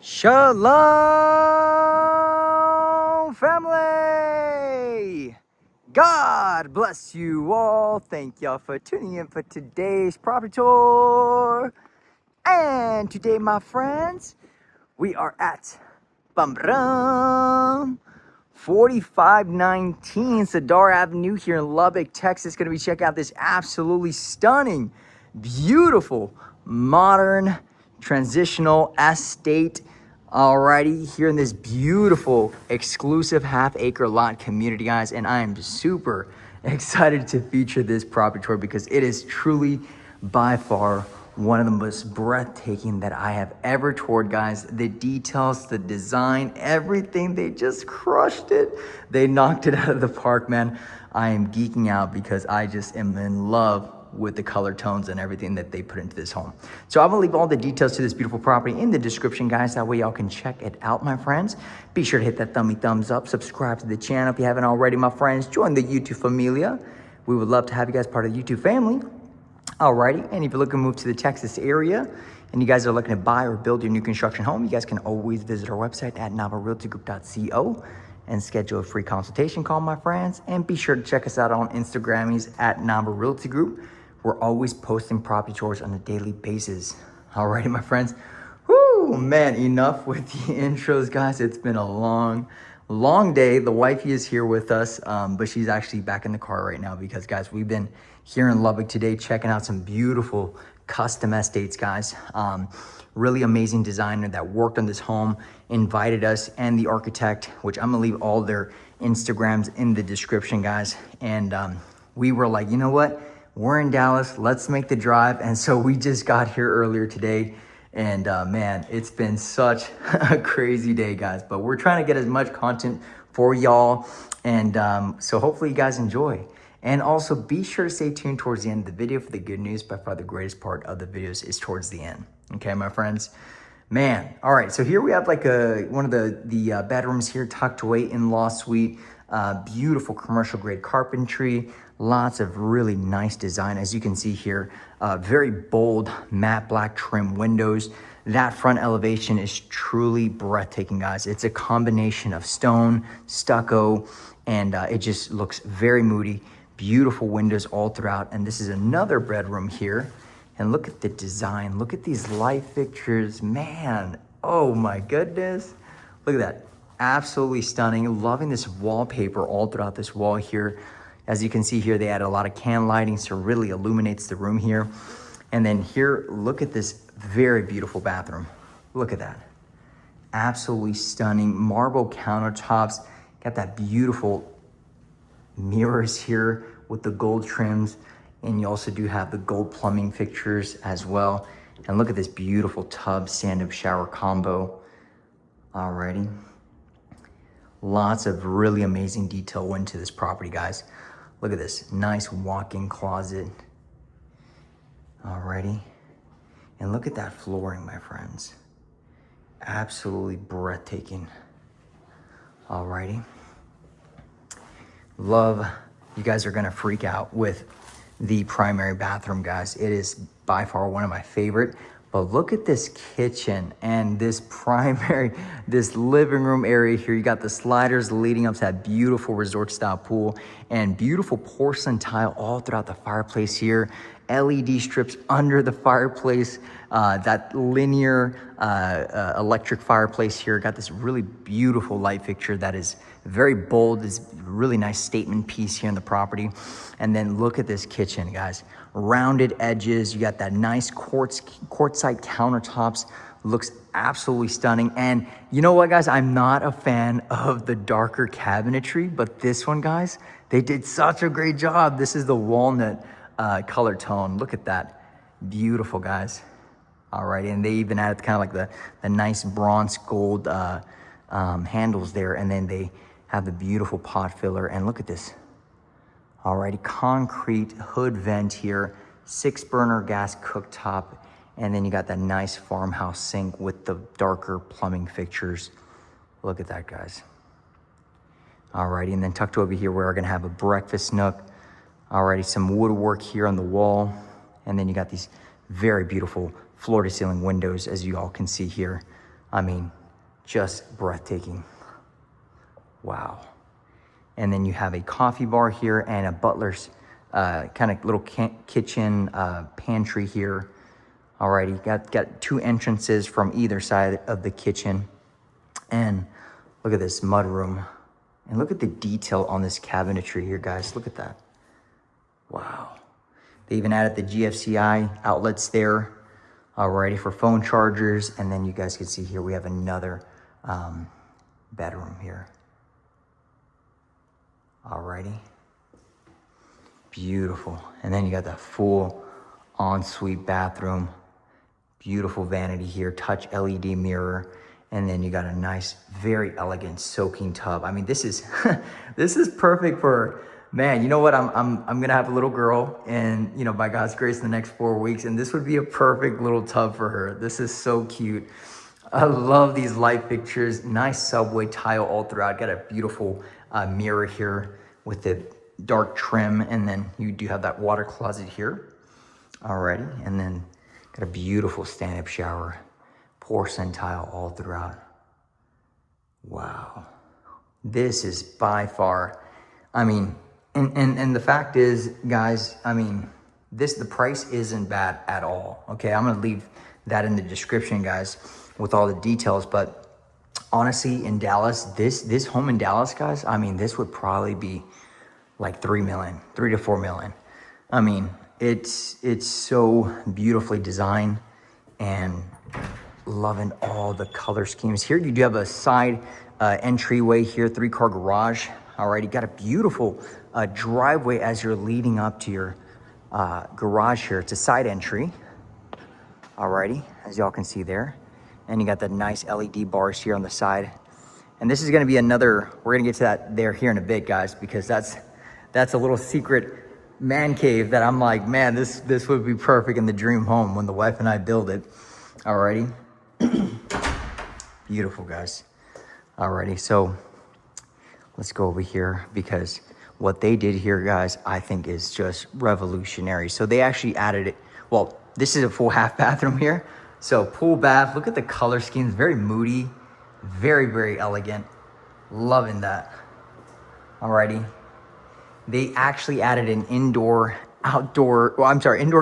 Shalom, family! God bless you all. Thank y'all for tuning in for today's property tour. And today, my friends, we are at Bum 4519 Cedar Avenue here in Lubbock, Texas. Going to be checking out this absolutely stunning, beautiful, modern, transitional estate. Alrighty, here in this beautiful, exclusive half-acre lot community, guys. And I am super excited to feature this property tour because it is truly, by far, one of the most breathtaking that I have ever toured, guys. The details, the design, everything, they just crushed it. They knocked it out of the park, man. I am geeking out because I just am in love with the color tones and everything that they put into this home. So I'm gonna leave all the details to this beautiful property in the description, guys. That way y'all can check it out, my friends. Be sure to hit that thumbs up, subscribe to the channel if you haven't already, my friends. Join the YouTube familia. We would love to have you guys part of the YouTube family. Alrighty, and if you're looking to move to the Texas area and you guys are looking to buy or build your new construction home, you guys can always visit our website at navarealtygroup.co and schedule a free consultation call, my friends. And be sure to check us out on Instagrammies at Nava Realty Group. We're always posting property tours on a daily basis. Alrighty, my friends. Whoo, man, enough with the intros, guys. It's been a long day. The wifey is here with us, but she's actually back in the car right now because, guys, we've been here in Lubbock today checking out some beautiful custom estates, guys. Really amazing designer that worked on this home invited us, and the architect, which I'm gonna leave all their Instagrams in the description, guys. And we were like, you know what? We're in Dallas, let's make the drive. And so we just got here earlier today. And man, it's been such a crazy day, guys. But we're trying to get as much content for y'all. And so hopefully you guys enjoy. And also be sure to stay tuned towards the end of the video for the good news. By far the greatest part of the videos is towards the end. Okay, my friends? Man, all right, so here we have like one of the bedrooms here tucked away, in-law suite. Beautiful commercial grade carpentry. Lots of really nice design, as you can see here. Very bold matte black trim windows. That front elevation is truly breathtaking, guys. It's a combination of stone, stucco, and it just looks very moody. Beautiful windows all throughout. And this is another bedroom here. And look at the design. Look at these light fixtures, man. Oh my goodness. Look at that. Absolutely stunning. Loving this wallpaper all throughout this wall here. As you can see here, they added a lot of can lighting, so it really illuminates the room here. And then here, look at this very beautiful bathroom. Look at that. Absolutely stunning. Marble countertops. Got that beautiful mirrors here with the gold trims. And you also do have the gold plumbing fixtures as well. And look at this beautiful tub stand-up shower combo. Alrighty. Lots of really amazing detail went into this property, guys. Look at this nice walk-in closet. Alrighty. And look at that flooring, my friends. Absolutely breathtaking. Alrighty. Love, you guys are gonna freak out with the primary bathroom, guys. It is by far one of my favorite. But look at this kitchen and this this living room area here. You got the sliders leading up to that beautiful resort style pool and beautiful porcelain tile all throughout the fireplace here. LED strips under the fireplace, that linear electric fireplace here. Got this really beautiful light fixture that is very bold. This really nice statement piece here in the property. And then look at this kitchen, guys. Rounded edges. You got that nice quartzite countertops. Looks absolutely stunning. And you know what, guys? I'm not a fan of the darker cabinetry, but this one, guys, they did such a great job. This is the walnut color tone. Look at that. Beautiful, guys. All right, and they even added kind of like the nice bronze gold handles there, and then they have the beautiful pot filler. And look at this. Alrighty, concrete hood vent here, 6-burner gas cooktop, and then you got that nice farmhouse sink with the darker plumbing fixtures. Look at that, guys. Alrighty, and then tucked over here, we're gonna have a breakfast nook. Alrighty, some woodwork here on the wall, and then you got these very beautiful floor-to-ceiling windows, as you all can see here. I mean, just breathtaking. Wow. And then you have a coffee bar here and a butler's kind of little kitchen pantry here. Alrighty, got 2 entrances from either side of the kitchen. And look at this mud room. And look at the detail on this cabinetry here, guys. Look at that. Wow. They even added the GFCI outlets there. Alrighty, for phone chargers. And then you guys can see here, we have another bedroom here. Alrighty. Beautiful. And then you got that full ensuite bathroom. Beautiful vanity here, touch LED mirror. And then you got a nice, very elegant soaking tub. I mean, this is this is perfect for, man, you know what? I'm gonna have a little girl, and you know, by God's grace, in the next 4 weeks, and this would be a perfect little tub for her. This is so cute. I love these light fixtures. Nice subway tile all throughout. Got a beautiful mirror here with the dark trim, and then you do have that water closet here. Alrighty, and then got a beautiful stand-up shower. Porcelain tile all throughout. Wow. This is by far, I mean, and the fact is, guys, I mean, the price isn't bad at all. Okay, I'm gonna leave that in the description, guys, with all the details. But honestly, in Dallas, this home in Dallas, guys, I mean, this would probably be like 3 to 4 million. I mean, it's so beautifully designed, and loving all the color schemes. Here you do have a side entryway here, 3-car garage. Alrighty, got a beautiful driveway as you're leading up to your garage here. It's a side entry. Alrighty, as y'all can see there. And you got the nice LED bars here on the side. And this is gonna be another, we're gonna get to that there here in a bit, guys, because that's a little secret man cave that I'm like, man, this would be perfect in the dream home when the wife and I build it. Alrighty. Beautiful, guys. Alrighty, so let's go over here, because what they did here, guys, I think is just revolutionary. So they actually added it. Well, this is a full half bathroom here. So pool bath, look at the color schemes, very moody, very, very elegant. Loving that. Alrighty. They actually added an indoor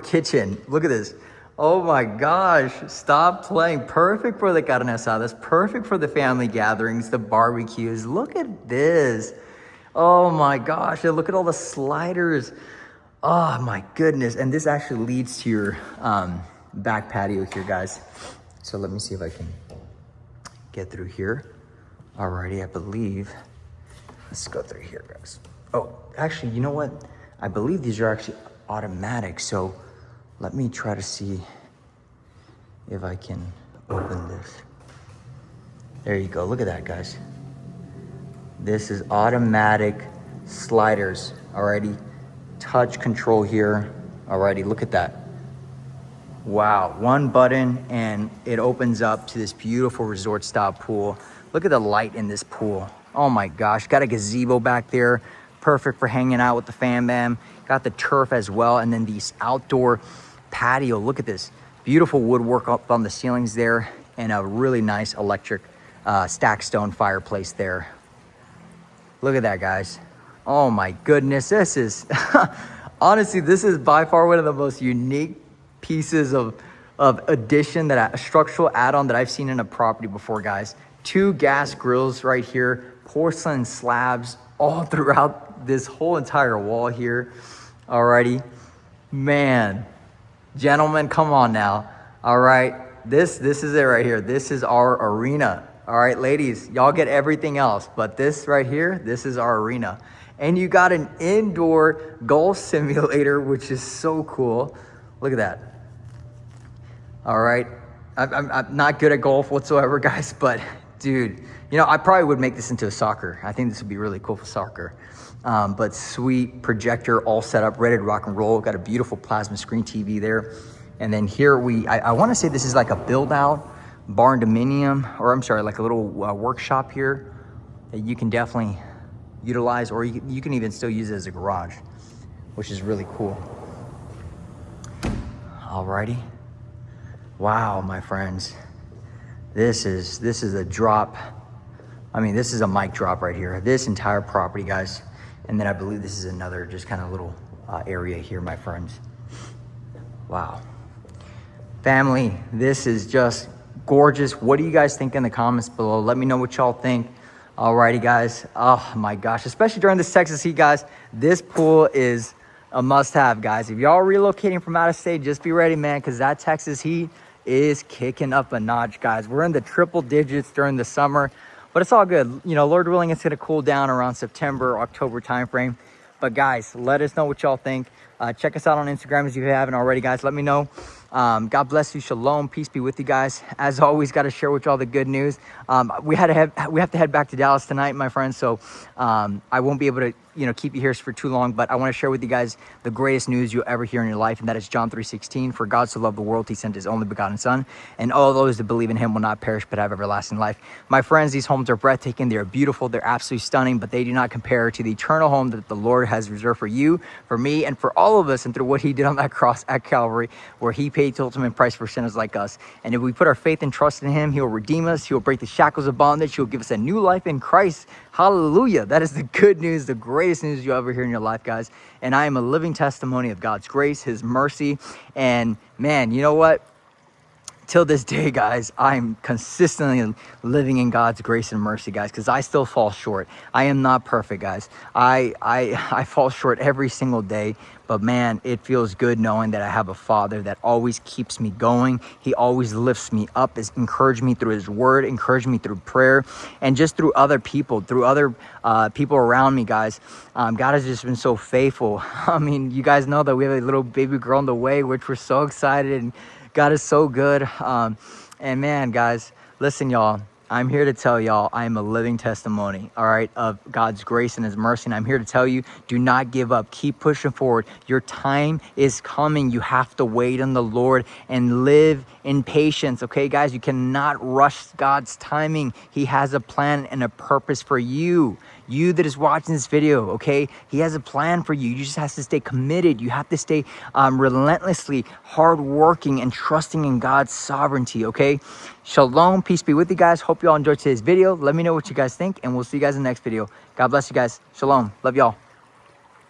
kitchen. Look at this. Oh my gosh, stop playing. Perfect for the carne asadas, perfect for the family gatherings, the barbecues. Look at this. Oh my gosh, and look at all the sliders. Oh my goodness. And this actually leads to your back patio here, guys. So let me see if I can get through here. Alrighty, I believe. Let's go through here, guys. Oh, actually, you know what? I believe these are actually automatic. So let me try to see if I can open this. There you go. Look at that, guys. This is automatic sliders. Alrighty. Touch control here. Alrighty. Look at that. Wow. One button and it opens up to this beautiful resort style pool. Look at the light in this pool. Oh my gosh. Got a gazebo back there. Perfect for hanging out with the fam bam. Got the turf as well. And then these outdoor patio. Look at this beautiful woodwork up on the ceilings there, and a really nice electric stack stone fireplace there. Look at that, guys. Oh my goodness, this is honestly, this is by far one of the most unique pieces of addition, a structural add-on that I've seen in a property before, guys. 2 gas grills right here, porcelain slabs all throughout this whole entire wall here. Alrighty, man. Gentlemen, come on now. All right, this is it right here. This is our arena. All right, ladies, y'all get everything else, but this right here, this is our arena. And you got an indoor golf simulator, which is so cool. Look at that. All right, I'm not good at golf whatsoever, guys, but dude, you know, I probably would make this into a soccer. I think this would be really cool for soccer. But sweet projector all set up, ready to rock and roll. Got a beautiful plasma screen TV there. And then here I want to say this is like a build out barn dominium, or I'm sorry, like a little workshop here that you can definitely utilize, or you can even still use it as a garage, which is really cool. Alrighty. Wow, my friends. This is a drop. I mean, this is a mic drop right here. This entire property, guys. And then I believe this is another just kind of little area here, my friends. Wow. Family, this is just gorgeous. What do you guys think in the comments below? Let me know what y'all think. Alrighty, guys. Oh my gosh, especially during this Texas heat, guys. This pool is a must-have, guys. If y'all relocating from out of state, just be ready, man, because that Texas heat is kicking up a notch, guys. We're in the triple digits during the summer, but it's all good. You know, Lord willing, it's going to cool down around September, October timeframe. But guys, let us know what y'all think. Check us out on Instagram if you haven't already, guys. Let me know. God bless you. Shalom. Peace be with you guys. As always, got to share with y'all the good news. We have to head back to Dallas tonight, my friends. So I won't be able to, keep you here for too long. But I want to share with you guys the greatest news you'll ever hear in your life, and that is John 3:16. For God so loved the world, he sent his only begotten Son, and all those that believe in him will not perish but have everlasting life. My friends, these homes are breathtaking. They're beautiful. They're absolutely stunning, but they do not compare to the eternal home that the Lord has reserved for you, for me, and for all of us, and through what he did on that cross at Calvary, where he paid the ultimate price for sinners like us. And if we put our faith and trust in him, he will redeem us. He will break the shackles of bondage. He will give us a new life in Christ. Hallelujah. That is the good news, the greatest news you'll ever hear in your life, guys. And I am a living testimony of God's grace, his mercy. And man, you know what? Till this day, guys, I'm consistently living in God's grace and mercy, guys, because I still fall short. I am not perfect, guys. I fall short every single day. But man, it feels good knowing that I have a Father that always keeps me going. He always lifts me up, has encouraged me through his word, encouraged me through prayer, and just through other people, people around me, guys. God has just been so faithful. I mean, you guys know that we have a little baby girl on the way, which we're so excited, and God is so good. And man, guys, listen, y'all. I'm here to tell y'all I am a living testimony, all right, of God's grace and his mercy. And I'm here to tell you, do not give up. Keep pushing forward. Your time is coming. You have to wait on the Lord and live in patience, okay, guys? You cannot rush God's timing. He has a plan and a purpose for you. You that is watching this video, okay? He has a plan for you. You just have to stay committed. You have to stay relentlessly hardworking and trusting in God's sovereignty, okay? Shalom. Peace be with you guys. Hope you all enjoyed today's video. Let me know what you guys think, and we'll see you guys in the next video. God bless you guys. Shalom. Love y'all.